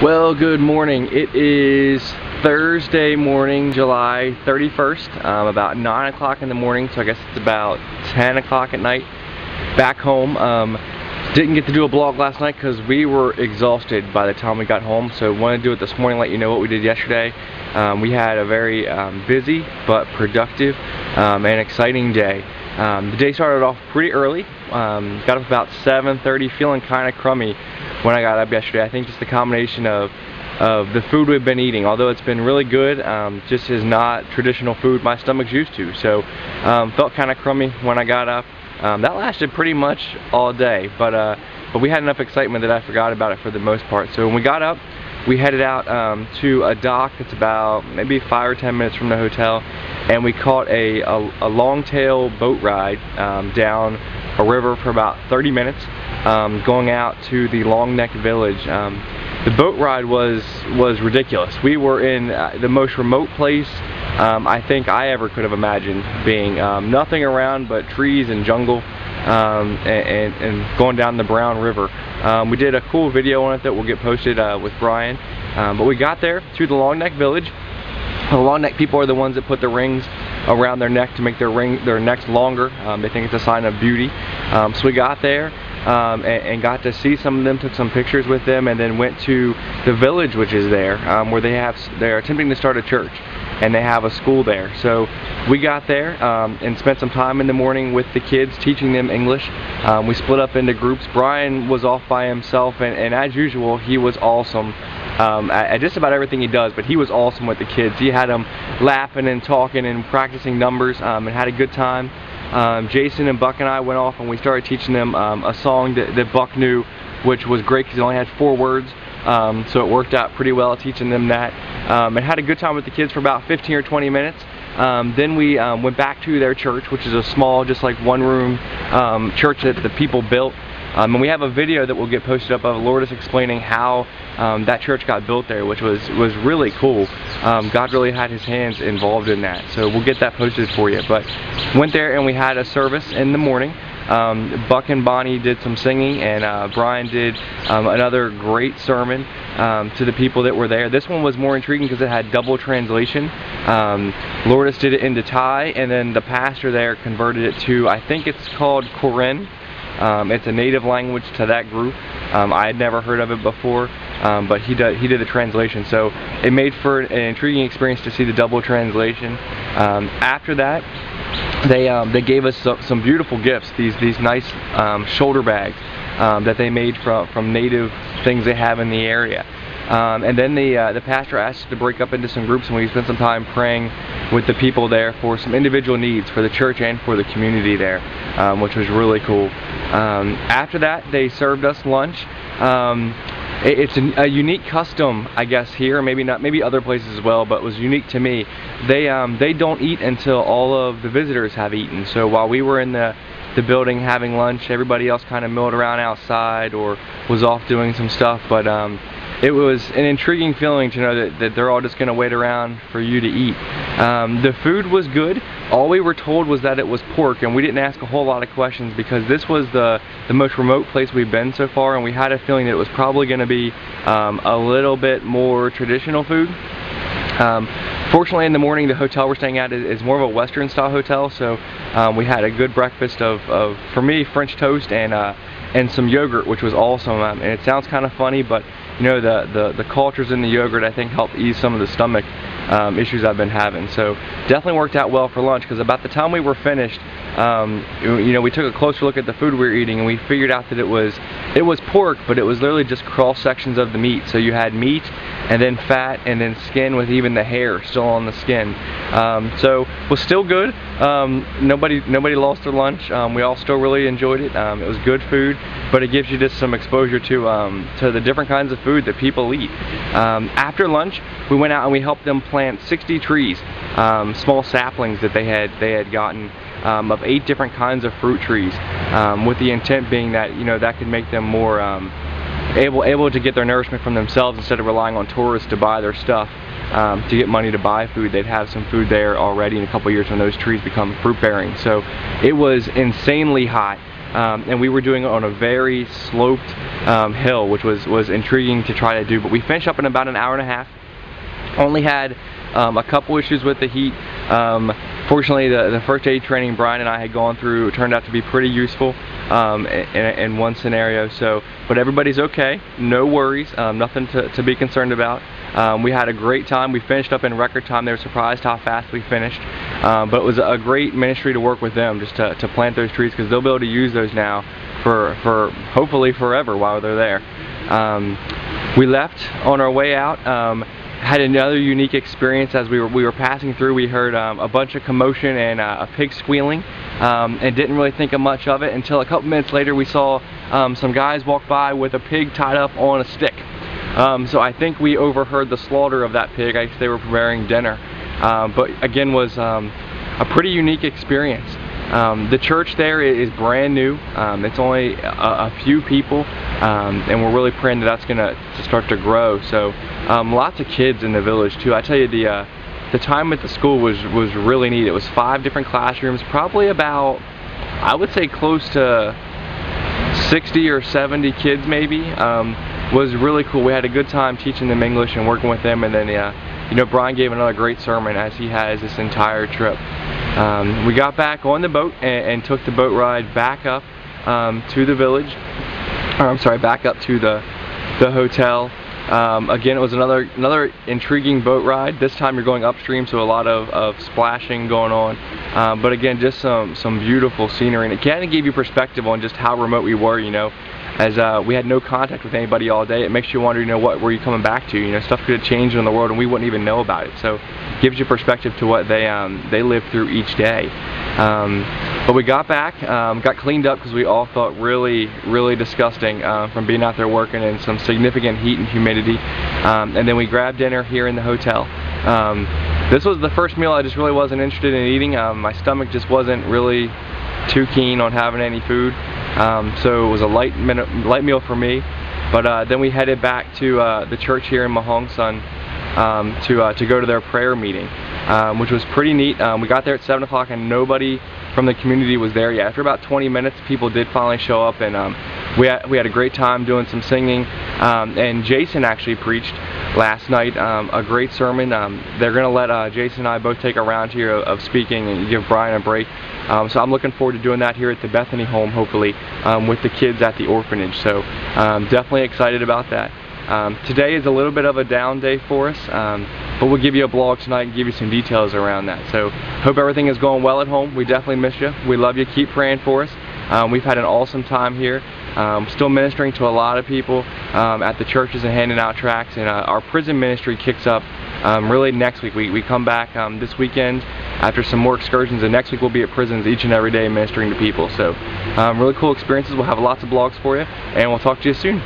Well, good morning. It is Thursday morning, July 31st, about 9 o'clock in the morning, so I guess it's about 10 o'clock at night. Back home. Didn't get to do a vlog last night because we were exhausted by the time we got home, so wanted to do it this morning, let you know what we did yesterday. We had a very busy but productive and exciting day. The day started off pretty early. Got up about 7:30, feeling kind of crummy when I got up yesterday. I think just the combination of the food we've been eating, although it's been really good, just is not traditional food my stomach's used to. So felt kind of crummy when I got up. That lasted pretty much all day, but we had enough excitement that I forgot about it for the most part. So when we got up, we headed out to a dock that's about maybe 5 or 10 minutes from the hotel, and we caught a long-tail boat ride down a river for about 30 minutes, going out to the Long Neck Village. The boat ride was ridiculous. We were in the most remote place I think I ever could have imagined being. Nothing around but trees and jungle, and going down the Brown River. We did a cool video on it that will get posted with Brian, but we got there to the Long Neck Village. The Long Neck people are the ones that put the rings around their neck to make their necks longer. They think it's a sign of beauty. So we got there and got to see some of them, took some pictures with them, and then went to the village which is there, where they're attempting to start a church, and they have a school there. So we got there and spent some time in the morning with the kids, teaching them English. We split up into groups. Brian was off by himself, and as usual, he was awesome at just about everything he does, but he was awesome with the kids. He had them laughing and talking and practicing numbers, and had a good time. Jason and Buck and I went off and we started teaching them a song that Buck knew, which was great because he only had 4 words. So it worked out pretty well teaching them that, and had a good time with the kids for about 15 or 20 minutes. Then we went back to their church, which is a small, just like one-room church that the people built. And we have a video that will get posted up of Lourdes explaining how that church got built there, which was really cool. God really had his hands involved in that, so we'll get that posted for you. But went there and we had a service in the morning. Buck and Bonnie did some singing, and Brian did another great sermon to the people that were there. This one was more intriguing because it had double translation. Lourdes did it into Thai, and then the pastor there converted it to, I think it's called Korean. It's a native language to that group. I had never heard of it before, but he did the translation, so it made for an intriguing experience to see the double translation. After that, they gave us some beautiful gifts. These nice shoulder bags that they made from native things they have in the area. And then the pastor asked us to break up into some groups, and we spent some time praying with the people there for some individual needs for the church and for the community there, which was really cool. After that, they served us lunch. It's a unique custom, I guess, here, maybe other places as well, but it was unique to me. They don't eat until all of the visitors have eaten. So while we were in the building having lunch, everybody else kind of milled around outside or was off doing some stuff, but it was an intriguing feeling to know that they're all just going to wait around for you to eat. The food was good. All we were told was that it was pork, and we didn't ask a whole lot of questions because this was the most remote place we've been so far, and we had a feeling that it was probably going to be a little bit more traditional food. Fortunately, in the morning, the hotel we're staying at is more of a Western style hotel, so we had a good breakfast of for me, French toast and some yogurt, which was awesome. And it sounds kind of funny, but you know, the cultures in the yogurt, I think, helped ease some of the stomach issues I've been having. So definitely worked out well for lunch, because about the time we were finished, you know, we took a closer look at the food we were eating, and we figured out that it was pork, but it was literally just cross sections of the meat. So you had meat, and then fat, and then skin with even the hair still on the skin. So it was still good. Nobody lost their lunch. We all still really enjoyed it. It was good food, but it gives you just some exposure to the different kinds of food that people eat. After lunch, we went out and we helped them plant 60 trees, small saplings that they had gotten, of 8 different kinds of fruit trees, with the intent being that, you know, that could make them more able to get their nourishment from themselves instead of relying on tourists to buy their stuff. To get money to buy food. They'd have some food there already in a couple years when those trees become fruit bearing. So it was insanely hot. and we were doing it on a very sloped hill, which was intriguing to try to do. But we finished up in about an hour and a half. Only had a couple issues with the heat. Fortunately, the first aid training Brian and I had gone through turned out to be pretty useful in one scenario. So, but everybody's okay, no worries, nothing to be concerned about. We had a great time. We finished up in record time. They were surprised how fast we finished. But it was a great ministry to work with them, just to plant those trees, because they'll be able to use those now for hopefully forever while they're there. We left on our way out. Had another unique experience. As we were passing through, we heard a bunch of commotion and a pig squealing, and didn't really think of much of it until a couple minutes later we saw some guys walk by with a pig tied up on a stick. So I think we overheard the slaughter of that pig. I guess they were preparing dinner, but again was a pretty unique experience. The church there is brand new. It's only a few people, and we're really praying that that's going to start to grow. So lots of kids in the village too. I tell you, the time at the school was really neat. It was 5 different classrooms, probably about, I would say, close to 60 or 70 kids maybe. Was really cool. We had a good time teaching them English and working with them, and then you know, Brian gave another great sermon, as he has this entire trip. We got back on the boat and took the boat ride back up to the village, or I'm sorry, back up to the hotel. Again, it was another intriguing boat ride. This time you're going upstream, so a lot of splashing going on. But again, just some beautiful scenery, and it kind of gave you perspective on just how remote we were, you know. As we had no contact with anybody all day, it makes you wonder, you know, what were you coming back to? You know, stuff could have changed in the world and we wouldn't even know about it. So it gives you perspective to what they live through each day. But we got back, got cleaned up because we all felt really disgusting from being out there working in some significant heat and humidity. And then we grabbed dinner here in the hotel. This was the first meal I just really wasn't interested in eating. My stomach just wasn't really too keen on having any food. So it was a light meal for me, but then we headed back to the church here in Mahongsan to go to their prayer meeting, which was pretty neat. We got there at 7 o'clock and nobody from the community was there yet. After about 20 minutes, people did finally show up, and we had a great time doing some singing. And Jason actually preached last night a great sermon. They're going to let Jason and I both take a round here of speaking and give Brian a break. So I'm looking forward to doing that here at the Bethany home, hopefully, with the kids at the orphanage. So definitely excited about that. Today is a little bit of a down day for us, but we'll give you a blog tonight and give you some details around that. So hope everything is going well at home. We definitely miss you. We love you. Keep praying for us. We've had an awesome time here. Still ministering to a lot of people at the churches and handing out tracts, and our prison ministry kicks up really next week. We come back this weekend after some more excursions, and next week we'll be at prisons each and every day ministering to people. So really cool experiences. We'll have lots of blogs for you, and we'll talk to you soon.